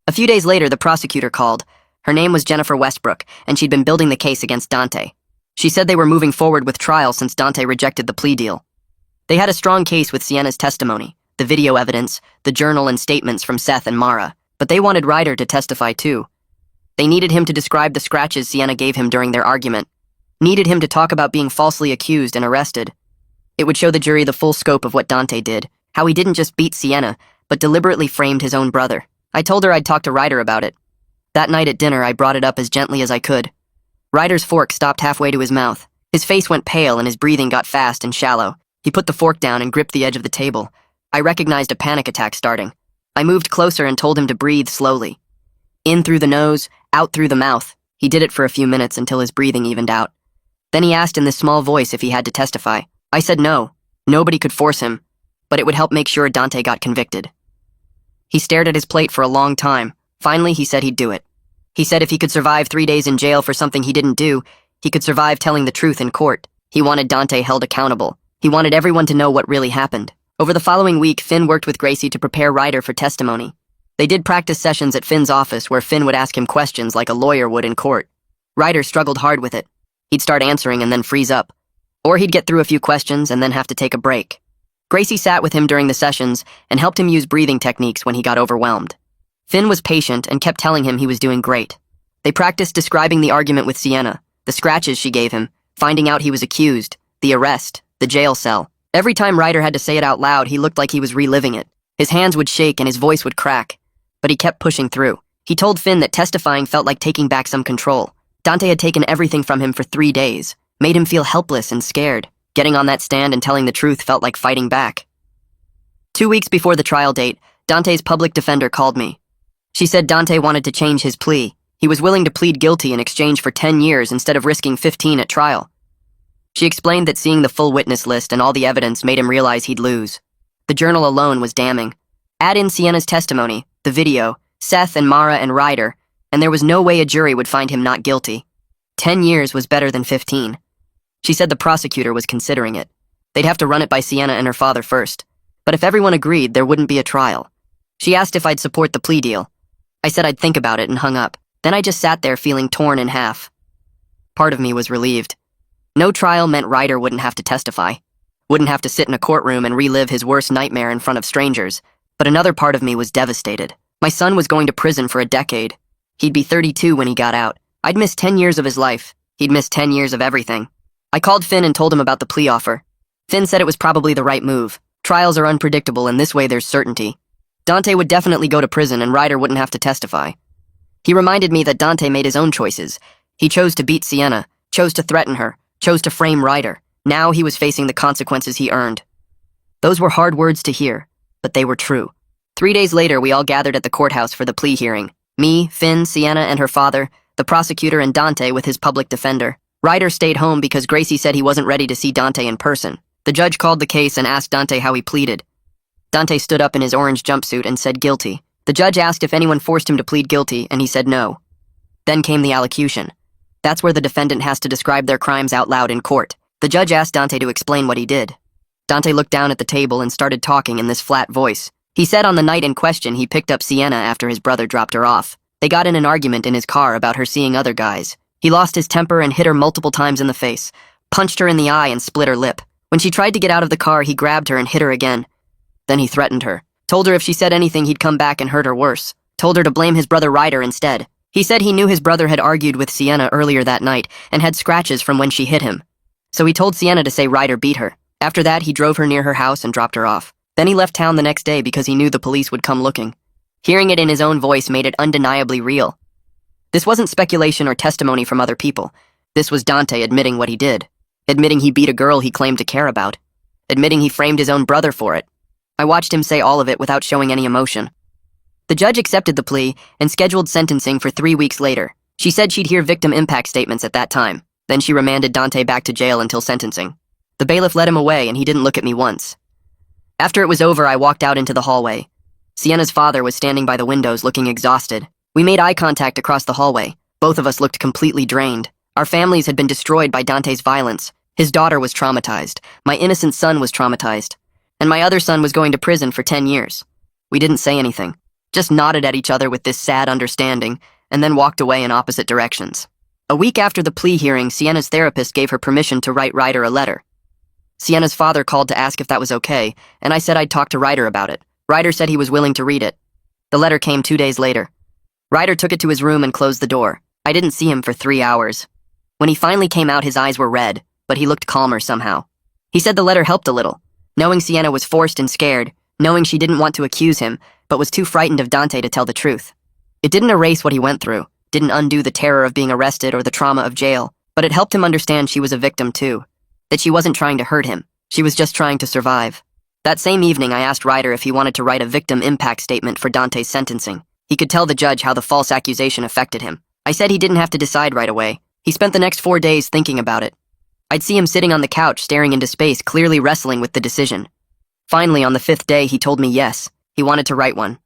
A few days later, the prosecutor called. Her name was Jennifer Westbrook, and she'd been building the case against Dante. She said they were moving forward with trial since Dante rejected the plea deal. They had a strong case with Sienna's testimony, the video evidence, the journal and statements from Seth and Mara, but they wanted Ryder to testify too. They needed him to describe the scratches Sienna gave him during their argument, needed him to talk about being falsely accused and arrested. It would show the jury the full scope of what Dante did, how he didn't just beat Sienna, but deliberately framed his own brother. I told her I'd talk to Ryder about it. That night at dinner, I brought it up as gently as I could. Ryder's fork stopped halfway to his mouth. His face went pale and his breathing got fast and shallow. He put the fork down and gripped the edge of the table. I recognized a panic attack starting. I moved closer and told him to breathe slowly. In through the nose, out through the mouth. He did it for a few minutes until his breathing evened out. Then he asked in this small voice if he had to testify. I said no. Nobody could force him, but it would help make sure Dante got convicted. He stared at his plate for a long time. Finally, he said he'd do it. He said if he could survive 3 days in jail for something he didn't do, he could survive telling the truth in court. He wanted Dante held accountable. He wanted everyone to know what really happened. Over the following week, Finn worked with Gracie to prepare Ryder for testimony. They did practice sessions at Finn's office where Finn would ask him questions like a lawyer would in court. Ryder struggled hard with it. He'd start answering and then freeze up. Or he'd get through a few questions and then have to take a break. Gracie sat with him during the sessions and helped him use breathing techniques when he got overwhelmed. Finn was patient and kept telling him he was doing great. They practiced describing the argument with Sienna, the scratches she gave him, finding out he was accused, the arrest, the jail cell. Every time Ryder had to say it out loud, he looked like he was reliving it. His hands would shake and his voice would crack, but he kept pushing through. He told Finn that testifying felt like taking back some control. Dante had taken everything from him for 3 days, made him feel helpless and scared. Getting on that stand and telling the truth felt like fighting back. 2 weeks before the trial date, Dante's public defender called me. She said Dante wanted to change his plea. He was willing to plead guilty in exchange for 10 years instead of risking 15 at trial. She explained that seeing the full witness list and all the evidence made him realize he'd lose. The journal alone was damning. Add in Sienna's testimony, the video, Seth and Mara and Ryder, and there was no way a jury would find him not guilty. 10 years was better than 15. She said the prosecutor was considering it. They'd have to run it by Sienna and her father first. But if everyone agreed, there wouldn't be a trial. She asked if I'd support the plea deal. I said I'd think about it and hung up. Then I just sat there feeling torn in half. Part of me was relieved. No trial meant Ryder wouldn't have to testify. Wouldn't have to sit in a courtroom and relive his worst nightmare in front of strangers. But another part of me was devastated. My son was going to prison for a decade. He'd be 32 when he got out. I'd missed 10 years of his life. He'd missed 10 years of everything. I called Finn and told him about the plea offer. Finn said it was probably the right move. Trials are unpredictable, and this way there's certainty. Dante would definitely go to prison and Ryder wouldn't have to testify. He reminded me that Dante made his own choices. He chose to beat Sienna, chose to threaten her, chose to frame Ryder. Now he was facing the consequences he earned. Those were hard words to hear, but they were true. 3 days later, we all gathered at the courthouse for the plea hearing. Me, Finn, Sienna and her father, the prosecutor and Dante with his public defender. Ryder stayed home because Gracie said he wasn't ready to see Dante in person. The judge called the case and asked Dante how he pleaded. Dante stood up in his orange jumpsuit and said guilty. The judge asked if anyone forced him to plead guilty, and he said no. Then came the allocution. That's where the defendant has to describe their crimes out loud in court. The judge asked Dante to explain what he did. Dante looked down at the table and started talking in this flat voice. He said on the night in question he picked up Sienna after his brother dropped her off. They got in an argument in his car about her seeing other guys. He lost his temper and hit her multiple times in the face, punched her in the eye and split her lip. When she tried to get out of the car, he grabbed her and hit her again. Then he threatened her. Told her if she said anything, he'd come back and hurt her worse. Told her to blame his brother Ryder instead. He said he knew his brother had argued with Sienna earlier that night and had scratches from when she hit him. So he told Sienna to say Ryder beat her. After that, he drove her near her house and dropped her off. Then he left town the next day because he knew the police would come looking. Hearing it in his own voice made it undeniably real. This wasn't speculation or testimony from other people. This was Dante admitting what he did. Admitting he beat a girl he claimed to care about. Admitting he framed his own brother for it. I watched him say all of it without showing any emotion. The judge accepted the plea and scheduled sentencing for 3 weeks later. She said she'd hear victim impact statements at that time. Then she remanded Dante back to jail until sentencing. The bailiff led him away and he didn't look at me once. After it was over, I walked out into the hallway. Sienna's father was standing by the windows looking exhausted. We made eye contact across the hallway. Both of us looked completely drained. Our families had been destroyed by Dante's violence. His daughter was traumatized. My innocent son was traumatized. And my other son was going to prison for 10 years. We didn't say anything, just nodded at each other with this sad understanding, and then walked away in opposite directions. A week after the plea hearing, Sienna's therapist gave her permission to write Ryder a letter. Sienna's father called to ask if that was okay, and I said I'd talk to Ryder about it. Ryder said he was willing to read it. The letter came 2 days later. Ryder took it to his room and closed the door. I didn't see him for 3 hours. When he finally came out, his eyes were red, but he looked calmer somehow. He said the letter helped a little. Knowing Sienna was forced and scared, knowing she didn't want to accuse him, but was too frightened of Dante to tell the truth. It didn't erase what he went through, didn't undo the terror of being arrested or the trauma of jail, but it helped him understand she was a victim too. That she wasn't trying to hurt him, she was just trying to survive. That same evening, I asked Ryder if he wanted to write a victim impact statement for Dante's sentencing. He could tell the judge how the false accusation affected him. I said he didn't have to decide right away. He spent the next 4 days thinking about it. I'd see him sitting on the couch staring into space, clearly wrestling with the decision. Finally, on the 5th day, he told me yes, he wanted to write one.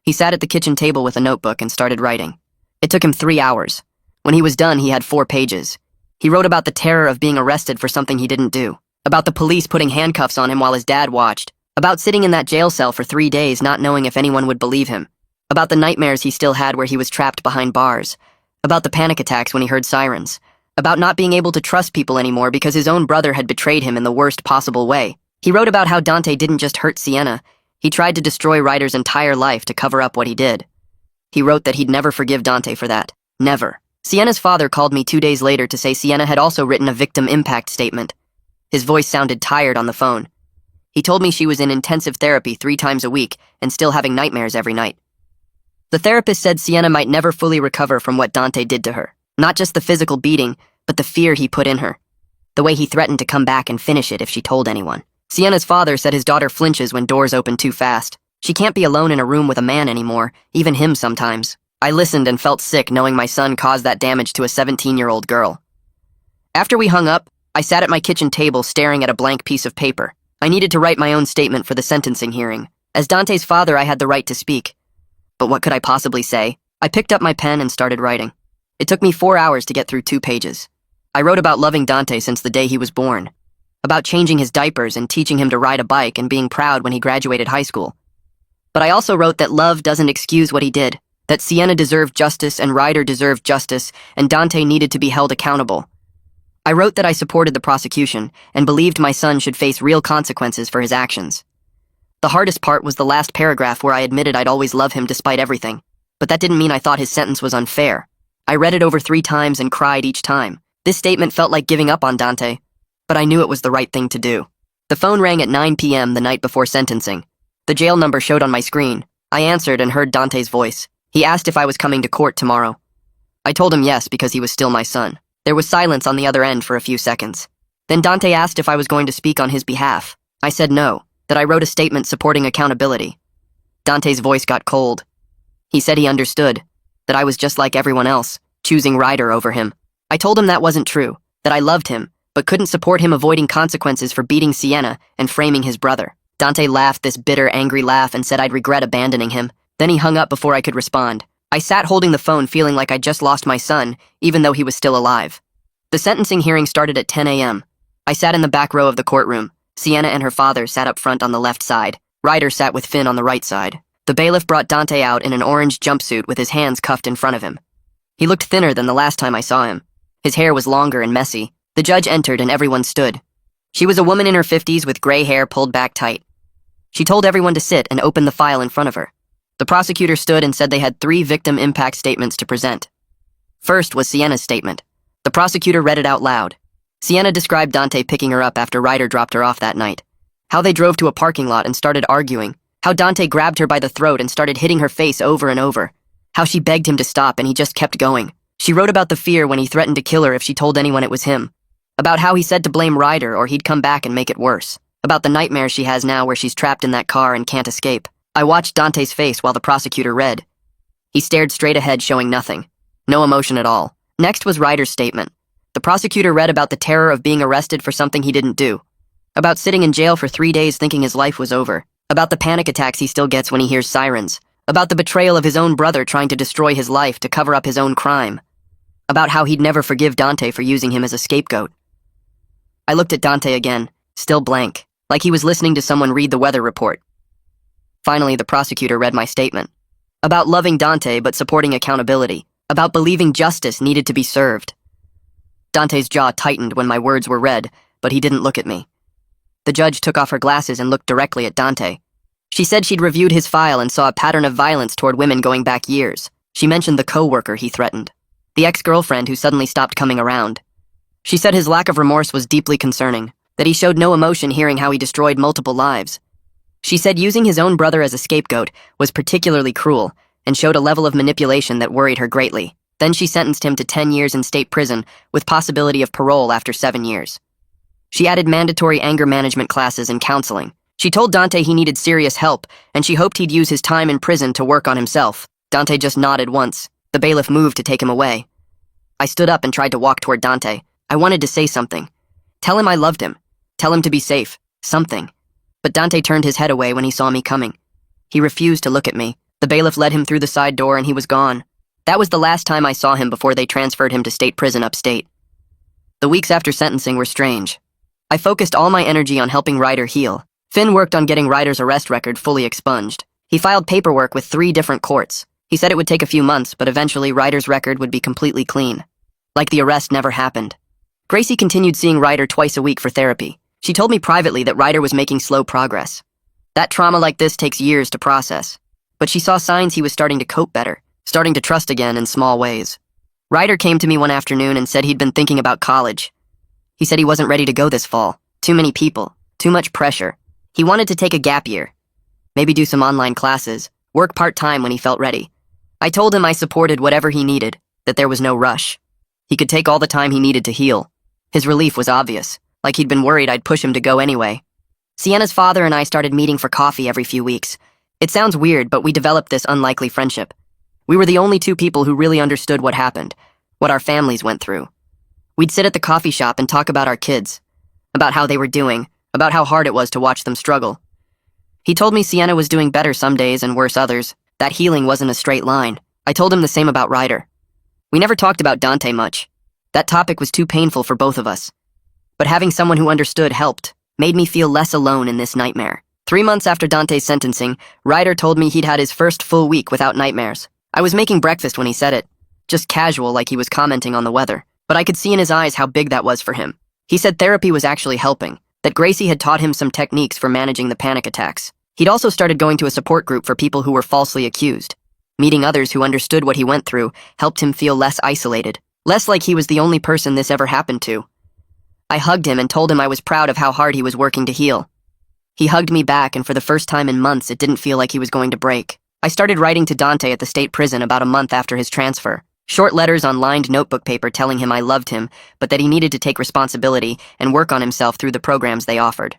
He sat at the kitchen table with a notebook and started writing. It took him 3 hours. When he was done, he had 4 pages. He wrote about the terror of being arrested for something he didn't do, about the police putting handcuffs on him while his dad watched, about sitting in that jail cell for 3 days not knowing if anyone would believe him, about the nightmares he still had where he was trapped behind bars, about the panic attacks when he heard sirens, about not being able to trust people anymore because his own brother had betrayed him in the worst possible way. He wrote about how Dante didn't just hurt Sienna, he tried to destroy Ryder's entire life to cover up what he did. He wrote that he'd never forgive Dante for that. Never. Sienna's father called me 2 days later to say Sienna had also written a victim impact statement. His voice sounded tired on the phone. He told me she was in intensive therapy 3 times a week and still having nightmares every night. The therapist said Sienna might never fully recover from what Dante did to her. Not just the physical beating, but the fear he put in her. The way he threatened to come back and finish it if she told anyone. Sienna's father said his daughter flinches when doors open too fast. She can't be alone in a room with a man anymore, even him sometimes. I listened and felt sick knowing my son caused that damage to a 17-year-old girl. After we hung up, I sat at my kitchen table staring at a blank piece of paper. I needed to write my own statement for the sentencing hearing. As Dante's father, I had the right to speak. But what could I possibly say? I picked up my pen and started writing. It took me 4 hours to get through 2 pages. I wrote about loving Dante since the day he was born. About changing his diapers and teaching him to ride a bike and being proud when he graduated high school. But I also wrote that love doesn't excuse what he did, that Sienna deserved justice and Ryder deserved justice, and Dante needed to be held accountable. I wrote that I supported the prosecution and believed my son should face real consequences for his actions. The hardest part was the last paragraph where I admitted I'd always love him despite everything, but that didn't mean I thought his sentence was unfair. I read it over 3 times and cried each time. This statement felt like giving up on Dante, but I knew it was the right thing to do. The phone rang at 9 p.m. the night before sentencing. The jail number showed on my screen. I answered and heard Dante's voice. He asked if I was coming to court tomorrow. I told him yes because he was still my son. There was silence on the other end for a few seconds. Then Dante asked if I was going to speak on his behalf. I said no, that I wrote a statement supporting accountability. Dante's voice got cold. He said he understood, that I was just like everyone else, choosing Ryder over him. I told him that wasn't true, that I loved him, but couldn't support him avoiding consequences for beating Sienna and framing his brother. Dante laughed this bitter, angry laugh and said I'd regret abandoning him. Then he hung up before I could respond. I sat holding the phone feeling like I'd just lost my son, even though he was still alive. The sentencing hearing started at 10 a.m. I sat in the back row of the courtroom. Sienna and her father sat up front on the left side. Ryder sat with Finn on the right side. The bailiff brought Dante out in an orange jumpsuit with his hands cuffed in front of him. He looked thinner than the last time I saw him. His hair was longer and messy. The judge entered and everyone stood. She was a woman in her 50s with gray hair pulled back tight. She told everyone to sit and opened the file in front of her. The prosecutor stood and said they had 3 victim impact statements to present. First was Sienna's statement. The prosecutor read it out loud. Sienna described Dante picking her up after Ryder dropped her off that night. How they drove to a parking lot and started arguing. How Dante grabbed her by the throat and started hitting her face over and over. How she begged him to stop and he just kept going. She wrote about the fear when he threatened to kill her if she told anyone it was him. About how he said to blame Ryder or he'd come back and make it worse. About the nightmare she has now where she's trapped in that car and can't escape. I watched Dante's face while the prosecutor read. He stared straight ahead, showing nothing. No emotion at all. Next was Ryder's statement. The prosecutor read about the terror of being arrested for something he didn't do. About sitting in jail for 3 days thinking his life was over. About the panic attacks he still gets when he hears sirens. About the betrayal of his own brother trying to destroy his life to cover up his own crime. About how he'd never forgive Dante for using him as a scapegoat. I looked at Dante again, still blank, like he was listening to someone read the weather report. Finally, the prosecutor read my statement. About loving Dante but supporting accountability. About believing justice needed to be served. Dante's jaw tightened when my words were read, but he didn't look at me. The judge took off her glasses and looked directly at Dante. She said she'd reviewed his file and saw a pattern of violence toward women going back years. She mentioned the co-worker he threatened. The ex-girlfriend who suddenly stopped coming around. She said his lack of remorse was deeply concerning, that he showed no emotion hearing how he destroyed multiple lives. She said using his own brother as a scapegoat was particularly cruel and showed a level of manipulation that worried her greatly. Then she sentenced him to 10 years in state prison with possibility of parole after 7 years. She added mandatory anger management classes and counseling. She told Dante he needed serious help, and she hoped he'd use his time in prison to work on himself. Dante just nodded once. The bailiff moved to take him away. I stood up and tried to walk toward Dante. I wanted to say something. Tell him I loved him. Tell him to be safe. Something. But Dante turned his head away when he saw me coming. He refused to look at me. The bailiff led him through the side door and he was gone. That was the last time I saw him before they transferred him to state prison upstate. The weeks after sentencing were strange. I focused all my energy on helping Ryder heal. Finn worked on getting Ryder's arrest record fully expunged. He filed paperwork with 3 different courts. He said it would take a few months, but eventually Ryder's record would be completely clean. Like the arrest never happened. Gracie continued seeing Ryder twice a week for therapy. She told me privately that Ryder was making slow progress. That trauma like this takes years to process. But she saw signs he was starting to cope better, starting to trust again in small ways. Ryder came to me one afternoon and said he'd been thinking about college. He said he wasn't ready to go this fall. Too many people. Too much pressure. He wanted to take a gap year. Maybe do some online classes. Work part-time when he felt ready. I told him I supported whatever he needed, that there was no rush. He could take all the time he needed to heal. His relief was obvious, like he'd been worried I'd push him to go anyway. Sienna's father and I started meeting for coffee every few weeks. It sounds weird, but we developed this unlikely friendship. We were the only 2 people who really understood what happened, what our families went through. We'd sit at the coffee shop and talk about our kids, about how they were doing, about how hard it was to watch them struggle. He told me Sienna was doing better some days and worse others, that healing wasn't a straight line. I told him the same about Ryder. We never talked about Dante much. That topic was too painful for both of us. But having someone who understood helped, made me feel less alone in this nightmare. 3 months after Dante's sentencing, Ryder told me he'd had his first full week without nightmares. I was making breakfast when he said it, just casual like he was commenting on the weather, but I could see in his eyes how big that was for him. He said therapy was actually helping, that Gracie had taught him some techniques for managing the panic attacks. He'd also started going to a support group for people who were falsely accused. Meeting others who understood what he went through helped him feel less isolated, less like he was the only person this ever happened to. I hugged him and told him I was proud of how hard he was working to heal. He hugged me back, and for the first time in months, it didn't feel like he was going to break. I started writing to Dante at the state prison about a month after his transfer. Short letters on lined notebook paper telling him I loved him, but that he needed to take responsibility and work on himself through the programs they offered.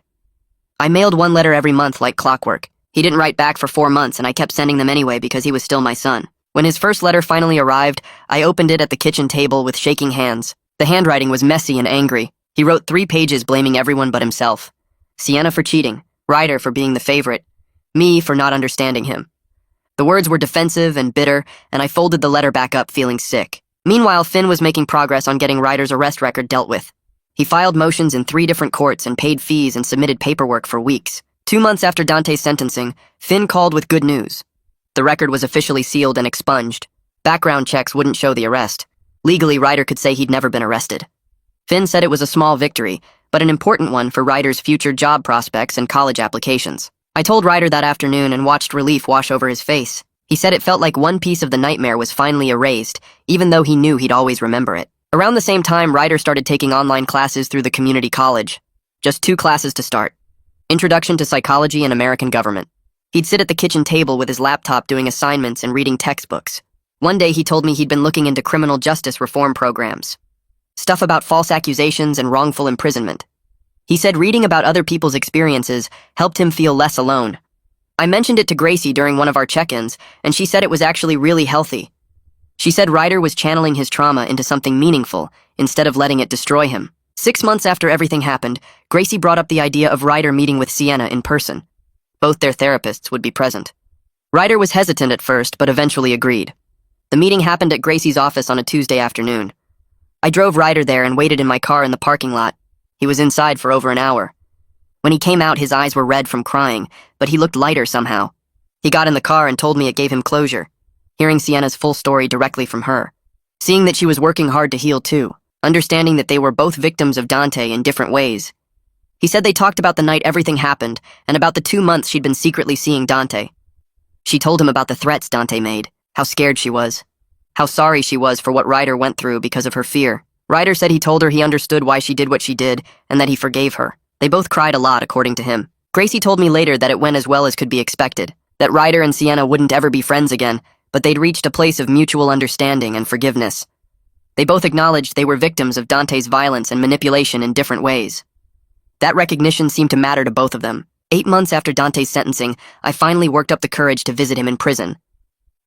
I mailed 1 letter every month like clockwork. He didn't write back for 4 months, and I kept sending them anyway because he was still my son. When his first letter finally arrived, I opened it at the kitchen table with shaking hands. The handwriting was messy and angry. He wrote 3 pages blaming everyone but himself. Sienna for cheating, Ryder for being the favorite, me for not understanding him. The words were defensive and bitter, and I folded the letter back up feeling sick. Meanwhile, Finn was making progress on getting Ryder's arrest record dealt with. He filed motions in 3 different courts and paid fees and submitted paperwork for weeks. 2 months after Dante's sentencing, Finn called with good news. The record was officially sealed and expunged. Background checks wouldn't show the arrest. Legally, Ryder could say he'd never been arrested. Finn said it was a small victory, but an important one for Ryder's future job prospects and college applications. I told Ryder that afternoon and watched relief wash over his face. He said it felt like one piece of the nightmare was finally erased, even though he knew he'd always remember it. Around the same time, Ryder started taking online classes through the community college. Just 2 classes to start. Introduction to Psychology and American Government. He'd sit at the kitchen table with his laptop doing assignments and reading textbooks. One day he told me he'd been looking into criminal justice reform programs. Stuff about false accusations and wrongful imprisonment. He said reading about other people's experiences helped him feel less alone. I mentioned it to Gracie during one of our check-ins, and she said it was actually really healthy. She said Ryder was channeling his trauma into something meaningful instead of letting it destroy him. 6 months after everything happened, Gracie brought up the idea of Ryder meeting with Sienna in person. Both their therapists would be present. Ryder was hesitant at first, but eventually agreed. The meeting happened at Gracie's office on a Tuesday afternoon. I drove Ryder there and waited in my car in the parking lot. He was inside for over an hour. When he came out, his eyes were red from crying, but he looked lighter somehow. He got in the car and told me it gave him closure, hearing Sienna's full story directly from her. Seeing that she was working hard to heal too, understanding that they were both victims of Dante in different ways. He said they talked about the night everything happened, and about the 2 months she'd been secretly seeing Dante. She told him about the threats Dante made, how scared she was, how sorry she was for what Ryder went through because of her fear. Ryder said he told her he understood why she did what she did, and that he forgave her. They both cried a lot, according to him. Gracie told me later that it went as well as could be expected, that Ryder and Sienna wouldn't ever be friends again, but they'd reached a place of mutual understanding and forgiveness. They both acknowledged they were victims of Dante's violence and manipulation in different ways. That recognition seemed to matter to both of them. 8 months after Dante's sentencing, I finally worked up the courage to visit him in prison.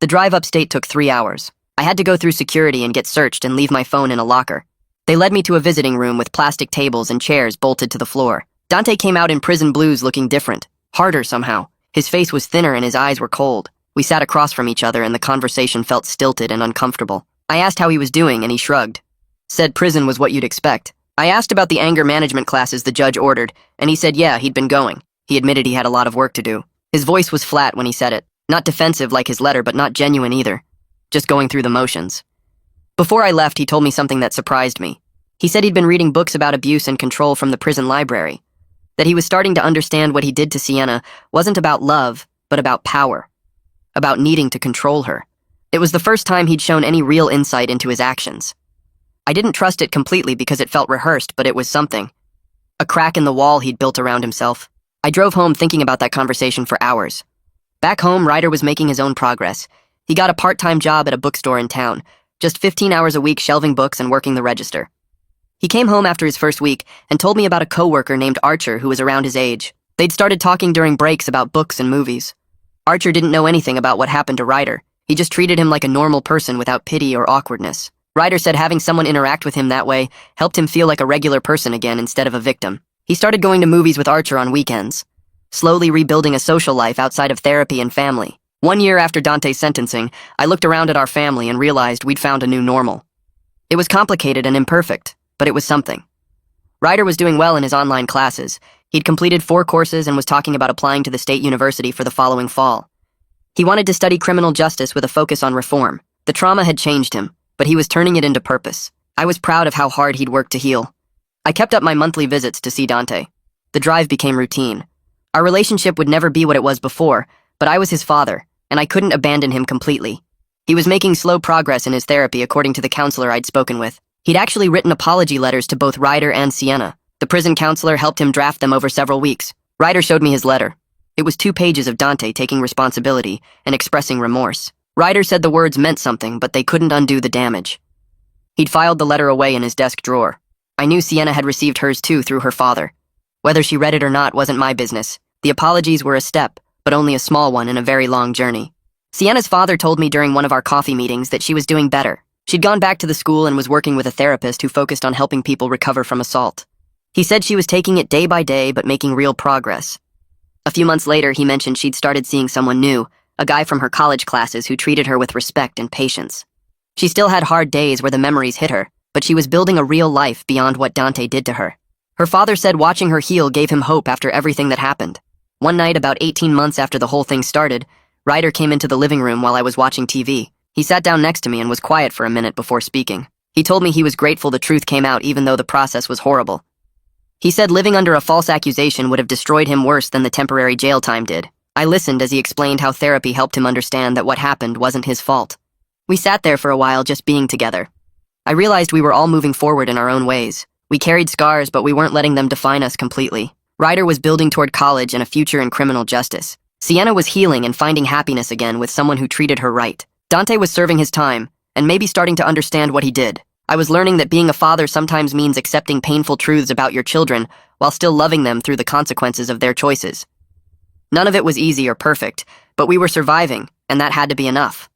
The drive upstate took 3 hours. I had to go through security and get searched and leave my phone in a locker. They led me to a visiting room with plastic tables and chairs bolted to the floor. Dante came out in prison blues looking different, harder somehow. His face was thinner and his eyes were cold. We sat across from each other and the conversation felt stilted and uncomfortable. I asked how he was doing and he shrugged. Said prison was what you'd expect. I asked about the anger management classes the judge ordered, and he said yeah, he'd been going. He admitted he had a lot of work to do. His voice was flat when he said it. Not defensive like his letter, but not genuine either. Just going through the motions. Before I left, he told me something that surprised me. He said he'd been reading books about abuse and control from the prison library. That he was starting to understand what he did to Sienna wasn't about love, but about power. About needing to control her. It was the first time he'd shown any real insight into his actions. I didn't trust it completely because it felt rehearsed, but it was something. A crack in the wall he'd built around himself. I drove home thinking about that conversation for hours. Back home, Ryder was making his own progress. He got a part-time job at a bookstore in town, just 15 hours a week shelving books and working the register. He came home after his first week and told me about a coworker named Archer who was around his age. They'd started talking during breaks about books and movies. Archer didn't know anything about what happened to Ryder. He just treated him like a normal person without pity or awkwardness. Ryder said having someone interact with him that way helped him feel like a regular person again instead of a victim. He started going to movies with Archer on weekends, slowly rebuilding a social life outside of therapy and family. 1 year after Dante's sentencing, I looked around at our family and realized we'd found a new normal. It was complicated and imperfect, but it was something. Ryder was doing well in his online classes. He'd completed 4 courses and was talking about applying to the state university for the following fall. He wanted to study criminal justice with a focus on reform. The trauma had changed him, but he was turning it into purpose. I was proud of how hard he'd worked to heal. I kept up my monthly visits to see Dante. The drive became routine. Our relationship would never be what it was before, but I was his father, and I couldn't abandon him completely. He was making slow progress in his therapy according to the counselor I'd spoken with. He'd actually written apology letters to both Ryder and Sienna. The prison counselor helped him draft them over several weeks. Ryder showed me his letter. It was 2 pages of Dante taking responsibility and expressing remorse. Ryder said the words meant something, but they couldn't undo the damage. He'd filed the letter away in his desk drawer. I knew Sienna had received hers too through her father. Whether she read it or not wasn't my business. The apologies were a step, but only a small one in a very long journey. Sienna's father told me during one of our coffee meetings that she was doing better. She'd gone back to the school and was working with a therapist who focused on helping people recover from assault. He said she was taking it day by day but making real progress. A few months later, he mentioned she'd started seeing someone new, a guy from her college classes who treated her with respect and patience. She still had hard days where the memories hit her, but she was building a real life beyond what Dante did to her. Her father said watching her heal gave him hope after everything that happened. One night, about 18 months after the whole thing started, Ryder came into the living room while I was watching TV. He sat down next to me and was quiet for a minute before speaking. He told me he was grateful the truth came out even though the process was horrible. He said living under a false accusation would have destroyed him worse than the temporary jail time did. I listened as he explained how therapy helped him understand that what happened wasn't his fault. We sat there for a while just being together. I realized we were all moving forward in our own ways. We carried scars, but we weren't letting them define us completely. Ryder was building toward college and a future in criminal justice. Sienna was healing and finding happiness again with someone who treated her right. Dante was serving his time, and maybe starting to understand what he did. I was learning that being a father sometimes means accepting painful truths about your children while still loving them through the consequences of their choices. None of it was easy or perfect, but we were surviving, and that had to be enough.